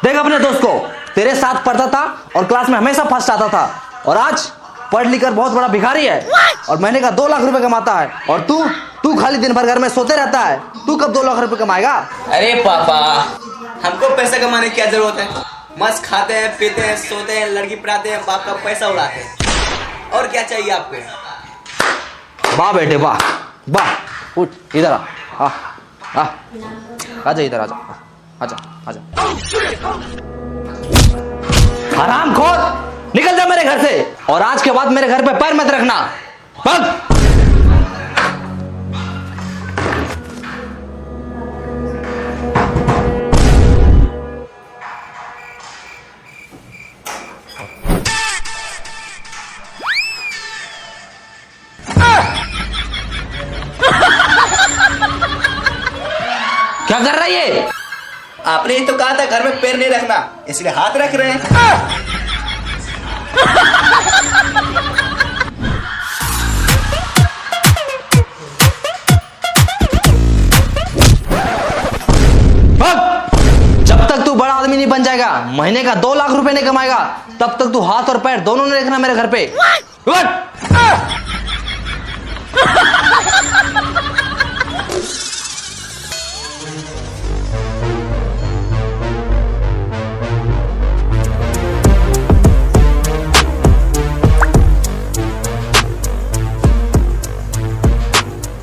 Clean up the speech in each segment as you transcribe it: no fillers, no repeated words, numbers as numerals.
देख अपने दोस्त को, तेरे साथ पढ़ता था और क्लास में हमेशा फर्स्ट आता था, और आज पढ़ लिख कर बहुत बड़ा भिखारी है और महीने का 2 लाख रुपए कमाता है। और तू खाली दिन भर घर में सोते रहता है। तू कब 2 लाख रुपए कमाएगा? अरे पापा, हमको पैसा कमाने की क्या जरूरत है? मस्त खाते हैं, पीते हैं, सोते हैं, लड़की पढ़ाते हैं, बाप का पैसा उड़ाते हैं। और क्या चाहिए आपको? वाह बेटे वाह वाह। उठ इधर आ आजा इधर आजा आजा आजा। हरामखोर, निकल जा मेरे घर से, और आज के बाद मेरे घर पे पैर मत रखना। भाग। क्या कर रहा है ये? आपने ही तो कहा था घर में पैर नहीं रखना, इसलिए हाथ रख रहे हैं। जब तक तू बड़ा आदमी नहीं बन जाएगा, महीने का 2 लाख रुपए नहीं कमाएगा, तब तक तू हाथ और पैर दोनों नहीं रखना मेरे घर पे।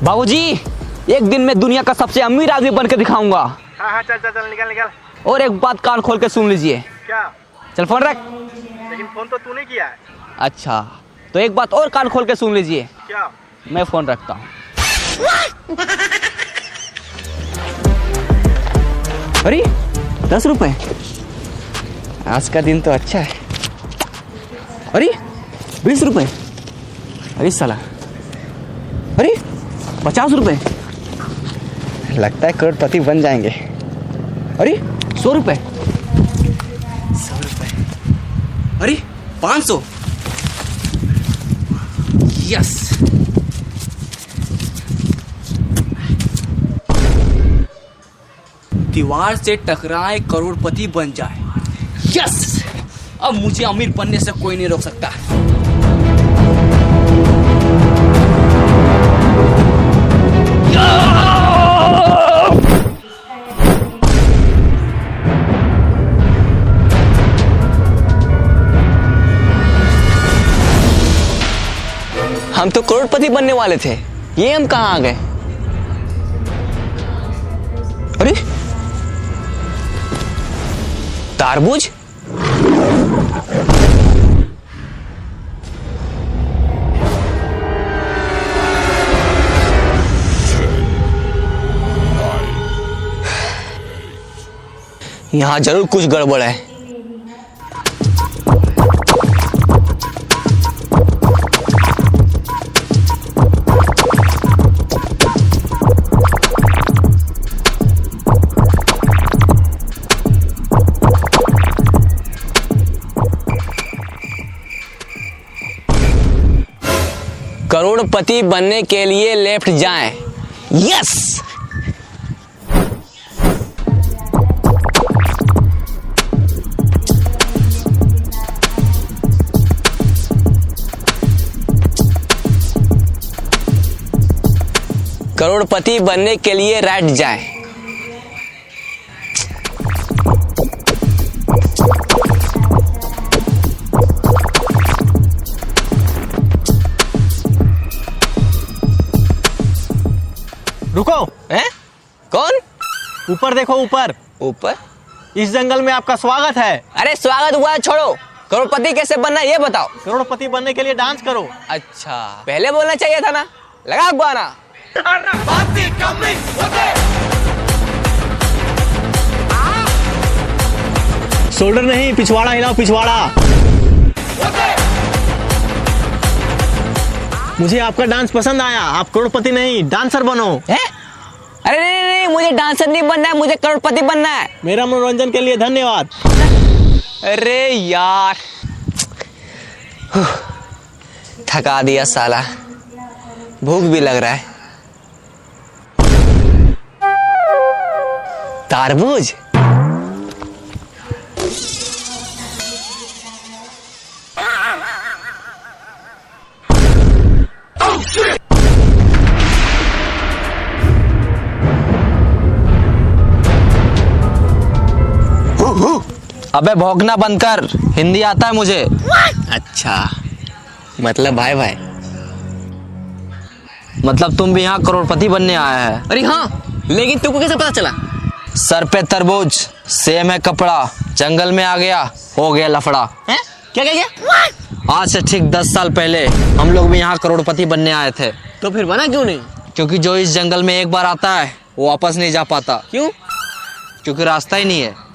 बाबूजी, एक दिन मैं दुनिया का सबसे अमीर आदमी बनकर दिखाऊंगा। हाँ चल चल चल निकल निकल। और एक बात कान खोल के सुन लीजिए। क्या? चल फोन रख। लेकिन फोन तो तूने किया है। अच्छा, तो एक बात और कान खोल के सुन लीजिए। क्या? मैं फोन रखता हूँ। अरे 10 रुपए, आज का दिन तो अच्छा है। अरे 20 रुपए, अरे साला, अरे 50 रुपए, लगता है करोड़पति बन जाएंगे। अरे 100 रुपए, 100 रुपए, अरे 500, यस। दीवार से टकराए करोड़पति बन जाए, यस। अब मुझे अमीर बनने से कोई नहीं रोक सकता। हम तो करोड़पति बनने वाले थे, ये हम कहाँ आ गए? अरे तारबूज, यहाँ जरूर कुछ गड़बड़ है। करोड़पति बनने के लिए लेफ्ट जाएं, यस। करोड़पति बनने के लिए राइट जाएं। रुको। हैं? कौन? ऊपर देखो, ऊपर। ऊपर? इस जंगल में आपका स्वागत है। अरे स्वागत हुआ है, छोड़ो। करोड़पति कैसे बनना है ये बताओ। करोड़पति बनने के लिए डांस करो। अच्छा, पहले बोलना चाहिए था ना। लगा गाना। शोल्डर नहीं, पिछवाड़ा हिलाओ, पिछवाड़ा। मुझे आपका डांस पसंद आया। आप करोड़पति नहीं, डांसर बनो। है? अरे नहीं, नहीं नहीं, मुझे डांसर नहीं बनना है, मुझे करोड़पति बनना है। मेरा मनोरंजन के लिए धन्यवाद। अरे यार, थका दिया साला, भूख भी लग रहा है। तारबूज, अबे भौंकना बंद कर, हिंदी आता है मुझे। अच्छा, मतलब भाई भाई। मतलब तुम भी यहाँ करोड़पति बनने आया है। अरे हाँ, लेकिन तुमको कैसे पता चला? सर पे तरबूज, सेम है कपड़ा, जंगल में आ गया, हो गया लफड़ा। हैं? क्या क्या क्या? आज से ठीक 10 साल पहले हम लोग भी यहाँ करोड़पति बनने आए थे। तो फिर बना क्यों नहीं? क्योंकि जो इस जंगल में एक बार आता है वो वापस नहीं जा पाता। क्यों? क्योंकि रास्ता ही नहीं है।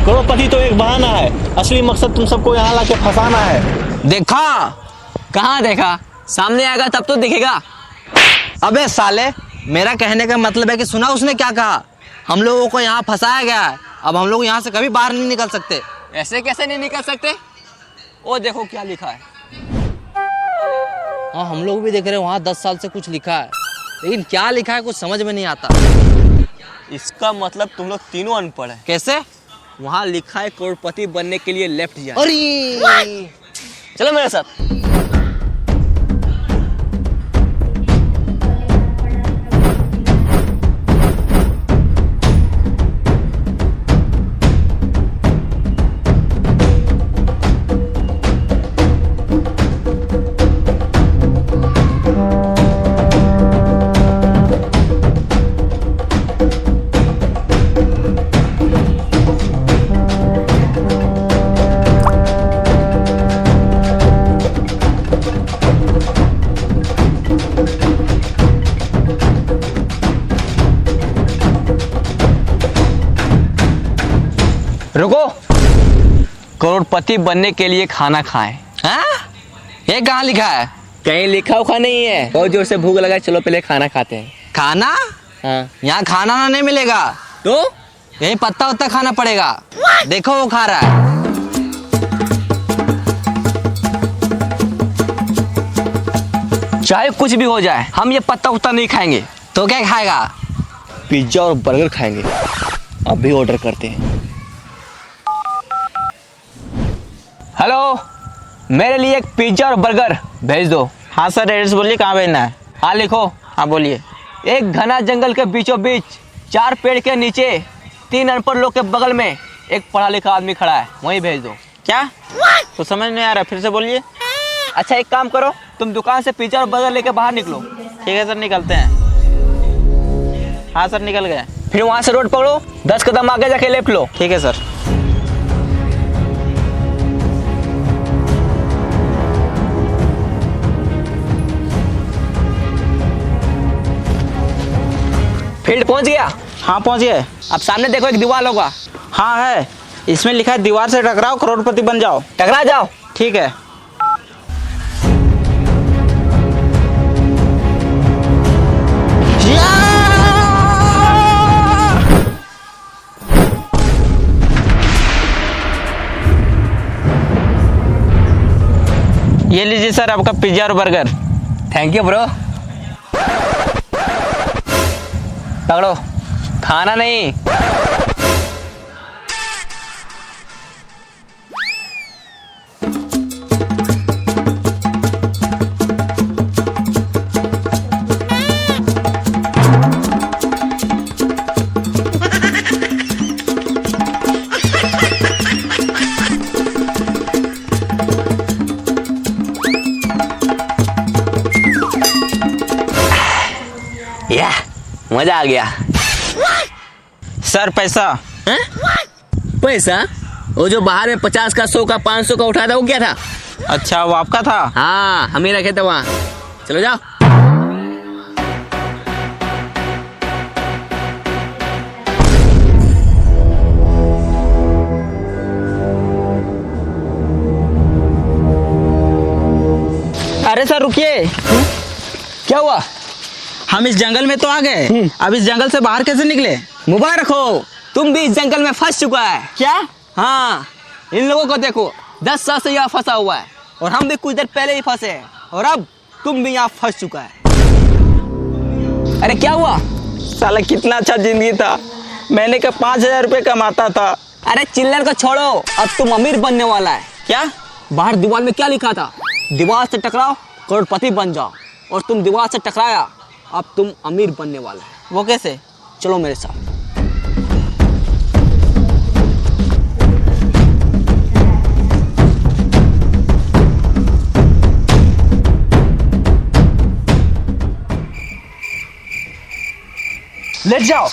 करोड़पति तो एक बहाना है, असली मकसद तुम सबको यहाँ लाके फंसाना है। देखा? कहाँ देखा? सामने आएगा तब तो दिखेगा। अबे साले, मेरा कहने का मतलब है कि सुना उसने क्या कहा? हम लोगों को यहाँ फंसाया गया है, अब हम लोग यहाँ से कभी बाहर नहीं निकल सकते। ऐसे कैसे नहीं निकल सकते? वो देखो क्या लिखा है। हाँ, हम लोग भी देख रहे हैं वहाँ 10 साल से कुछ लिखा है, लेकिन क्या लिखा है कुछ समझ में नहीं आता। इसका मतलब तुम लोग तीनों अनपढ़ है। कैसे? वहाँ लिखा है करोड़पति बनने के लिए लेफ्ट जाए। अरे चलो मेरे साथ। रुको, करोड़पति बनने के लिए खाना खाएं। हाँ? ये कहाँ लिखा है? कहीं लिखा उखा नहीं है। बहुत जोर से भूख लगा, चलो पहले खाना खाते हैं। खाना? हाँ। यहाँ खाना ना नहीं मिलेगा, तो यही पत्ता उत्ता खाना पड़ेगा। देखो वो खा रहा है। चाहे कुछ भी हो जाए, हम ये पत्ता उत्ता नहीं खाएंगे। तो क्या खाएगा? पिज्जा और बर्गर खाएंगे। अभी ऑर्डर करते हैं। हेलो, मेरे लिए एक पिज्जा और बर्गर भेज दो। हाँ सर, एड्रेस बोलिए, कहाँ भेजना है? हाँ लिखो। हाँ बोलिए। एक घना जंगल के बीचों बीच 4 पेड़ के नीचे 3 अनपढ़ लोग के बगल में एक पढ़ा लिखा आदमी खड़ा है, वहीं भेज दो। क्या? तो समझ नहीं आ रहा, फिर से बोलिए। अच्छा एक काम करो, तुम दुकान से पिज्जा और बर्गर लेके बाहर निकलो। ठीक है सर, निकलते हैं। हाँ सर, निकल गए। फिर वहां से रोड पकड़ो, 10 कदम आगे जाके लेफ्ट लो। ठीक है सर। फील्ड पहुंच गया? हाँ पहुँच गए। अब सामने देखो, एक दीवार होगा। हाँ है, इसमें लिखा है दीवार से टकराओ करोड़पति बन जाओ। टकरा जाओ। ठीक है। ये लीजिए सर आपका पिज्जा और बर्गर। Thank you bro. पकड़ो, खाना नहीं। या मजा आ गया। सर पैसा। हैं? पैसा? वो जो बाहर में 50 का, 100 का, 500 का उठाया था, वो क्या था? अच्छा, वो आपका था? हाँ, हम ही रखे थे वहाँ। चलो जाओ। अरे सर रुकिए। क्या हुआ? हम इस जंगल में तो आ गए, अब इस जंगल से बाहर कैसे निकले? मुबारक हो, तुम भी इस जंगल में फंस चुका है। क्या? हाँ, इन लोगों को देखो, 10 साल से यहाँ फंसा हुआ है, और हम भी कुछ देर पहले ही फंसे हैं, और अब तुम भी यहाँ फंस चुका है। अरे क्या हुआ? साला कितना अच्छा जिंदगी था, महीने का 5,000 रुपये कमाता था। अरे चिल्लर को छोड़ो, अब तुम अमीर बनने वाला है। क्या? बाहर दीवार में क्या लिखा था? दीवार से टकराओ करोड़पति बन जाओ। और तुम दीवार से टकराया अब तुम अमीर बनने वाला है। वो कैसे? चलो मेरे साथ। लेट जाओ।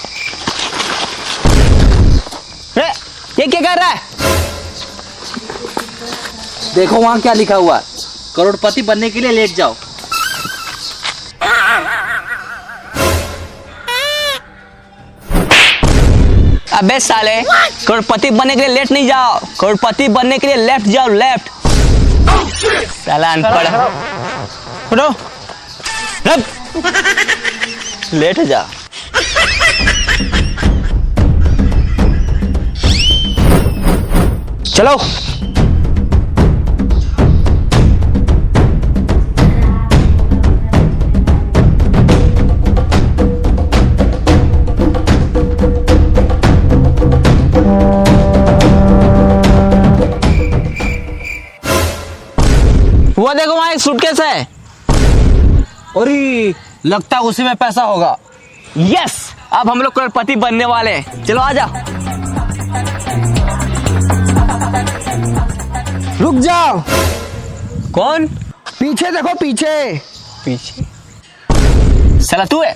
ये क्या कर रहा है? देखो वहां क्या लिखा हुआ है, करोड़पति बनने के लिए लेट जाओ। अबे साले, करोड़पति बनने के लिए लेट नहीं जाओ, करोड़पति बनने के लिए लेफ्ट जाओ, लेफ्ट। साला अनपढ़। उठो। लेट जा। चलो। वो देखो वहां एक सूटकेस है। अरे लगता है उसी में पैसा होगा। यस, अब हम लोग करोड़पति बनने वाले हैं। चलो आ जाओ। रुक जाओ, कौन? पीछे देखो पीछे। पीछे? साला तू है?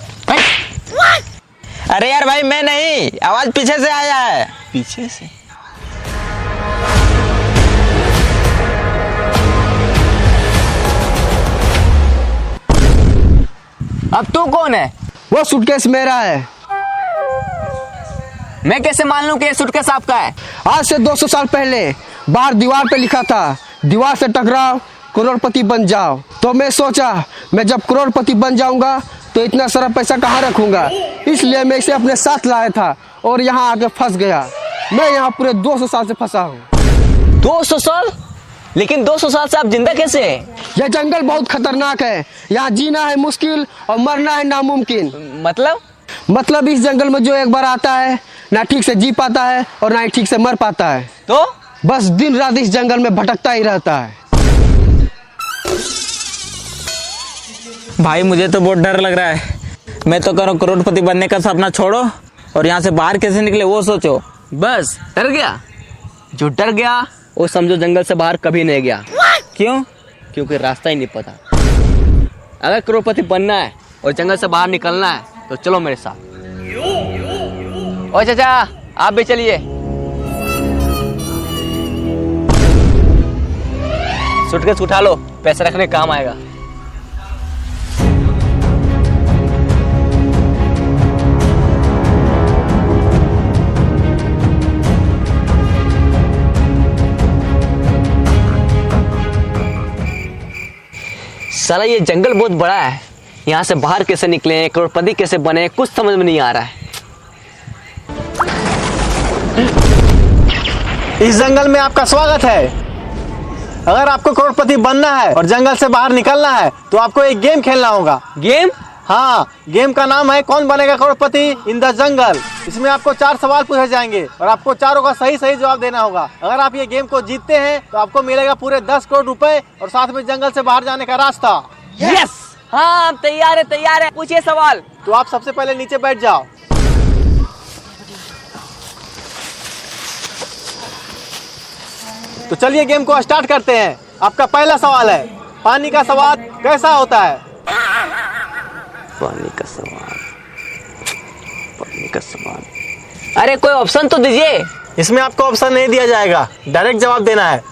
अरे यार भाई मैं नहीं, आवाज पीछे से आया है। पीछे से? अब तू कौन है? वो सूटकेस मेरा है। मैं कैसे मान लूं कि ये सूटकेस आपका है? आज से 200 साल पहले बाहर दीवार पे लिखा था, दीवार से टकराओ करोड़पति बन जाओ। तो मैं सोचा मैं जब करोड़पति बन जाऊंगा तो इतना सारा पैसा कहाँ रखूंगा, इसलिए मैं इसे अपने साथ लाया था और यहाँ आके फंस गया। मैं यहाँ पूरे 200 साल से फंसा हूँ। 200 साल? लेकिन 200 साल से आप जिंदा कैसे हैं? यह जंगल बहुत खतरनाक है, यहाँ जीना है मुश्किल और मरना है नामुमकिन। मतलब इस जंगल में जो एक बार आता है ना ठीक से जी पाता है और ना ही ठीक से मर पाता है। तो बस दिन रात इस जंगल में भटकता ही रहता है। भाई मुझे तो बहुत डर लग रहा है। मैं तो करो करोड़पति बनने का सपना छोड़ो और यहाँ से बाहर कैसे निकले वो सोचो। बस डर गया? जो डर गया वो समझो जंगल से बाहर कभी नहीं गया। क्यों? क्योंकि रास्ता ही नहीं पता। अगर करोड़पति बनना है और जंगल से बाहर निकलना है तो चलो मेरे साथ। ओ चाचा, आप भी चलिए। सूटकेस उठा लो, पैसे रखने काम आएगा। साला ये जंगल बहुत बड़ा है, यहाँ से बाहर कैसे निकले, करोड़पति कैसे बने, कुछ समझ में नहीं आ रहा है। इस जंगल में आपका स्वागत है। अगर आपको करोड़पति बनना है और जंगल से बाहर निकलना है तो आपको एक गेम खेलना होगा। गेम? हाँ, गेम का नाम है कौन बनेगा करोड़पति इन द जंगल। इसमें आपको 4 सवाल पूछे जाएंगे और आपको चारों का सही सही जवाब देना होगा। अगर आप ये गेम को जीतते हैं तो आपको मिलेगा पूरे 10 करोड़ रुपए और साथ में जंगल से बाहर जाने का रास्ता। यस, हाँ हम तैयार है, तैयार है। पूछिए सवाल। तो आप सबसे पहले नीचे बैठ जाओ। तो चलिए गेम को स्टार्ट करते हैं। आपका पहला सवाल है, पानी का स्वाद कैसा होता है? पानी का स्वाद, पानी का स्वाद। अरे कोई ऑप्शन तो दीजिए। इसमें आपको ऑप्शन नहीं दिया जाएगा, डायरेक्ट जवाब देना है।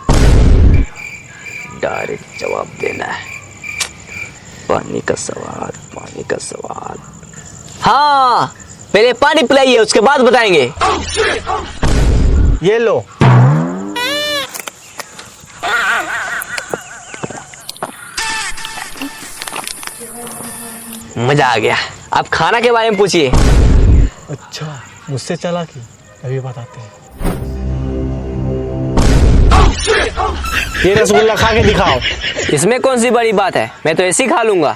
डायरेक्ट जवाब देना है। पानी का स्वाद, पानी का स्वाद। हाँ, पहले पानी पिलाइए, उसके बाद बताएंगे। ये लो। मजा आ गया। आप खाना के बारे में पूछिए। अच्छा, मुझसे चला कि अभी बताते हैं। ये रसगुल्ला खा के दिखाओ। इसमें कौन सी बड़ी बात है, मैं तो ऐसे ही खा लूंगा।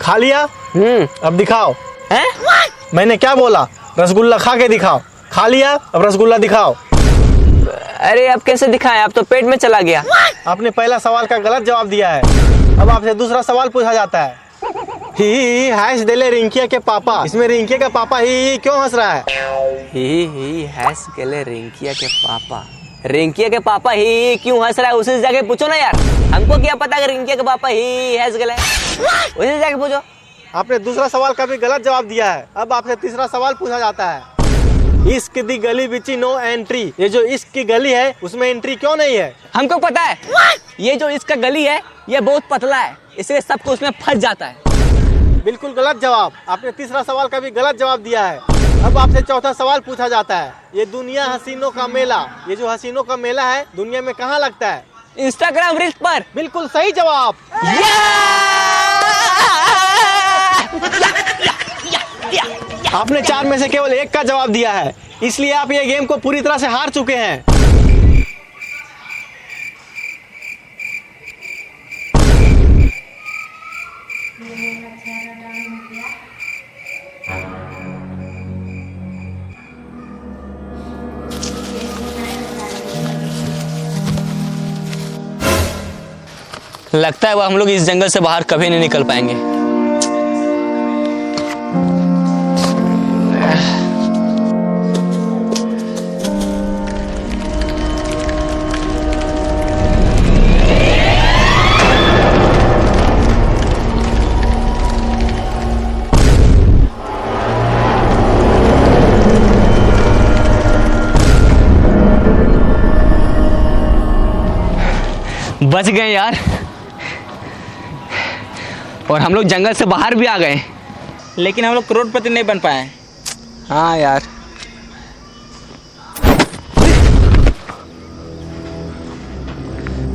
खा लिया? अब दिखाओ। हैं? मैंने क्या बोला? रसगुल्ला खा के दिखाओ। खा लिया, अब रसगुल्ला दिखाओ। अरे अब कैसे दिखाएं, अब तो पेट में चला गया। आपने पहला सवाल का गलत जवाब दिया है। अब आपसे दूसरा सवाल पूछा जाता है। ही हैश देले रिंकिया के पापा, इसमें रिंकिया का पापा ही क्यों हंस रहा है? ही हैस गेले रिंकिया के पापा। रिंकिया के पापा ही क्यों हंस रहा है, उसी से जाके पूछो ना यार। हमको क्या पता कि रिंकिया के पापा ही हंस गए, उसी से जाके पूछो। आपने दूसरा सवाल का भी गलत जवाब दिया है। अब आपसे तीसरा सवाल पूछा जाता है। इश्क दी गली बिची नो एंट्री, ये जो इश्क की गली है उसमें एंट्री क्यों नहीं है? हमको पता है, ये जो इसका गली है ये बहुत पतला है, इसलिए सबको उसमें फंस जाता है। बिल्कुल गलत जवाब। आपने तीसरा सवाल का भी गलत जवाब दिया है। अब आपसे चौथा सवाल पूछा जाता है। ये दुनिया हसीनों का मेला, ये जो हसीनों का मेला है दुनिया में कहाँ लगता है? इंस्टाग्राम रील्स पर। बिल्कुल सही जवाब। आपने 4 में से केवल 1 का जवाब दिया है, इसलिए आप ये गेम को पूरी तरह से हार चुके हैं। लगता है वो हम लोग इस जंगल से बाहर कभी नहीं निकल पाएंगे। बच गए यार, और हम लोग जंगल से बाहर भी आ गए, लेकिन हम लोग करोड़पति नहीं बन पाए। हाँ यार।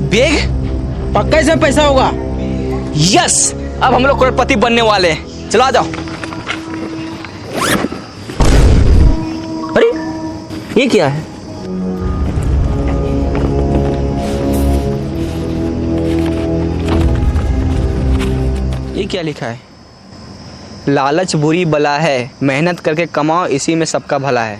बैग पक्का इसमें पैसा होगा। यस, अब हम लोग करोड़पति बनने वाले हैं। चलो आ जाओ। अरे ये क्या है? ये क्या लिखा है? लालच बुरी बला है, मेहनत करके कमाओ, इसी में सबका भला है।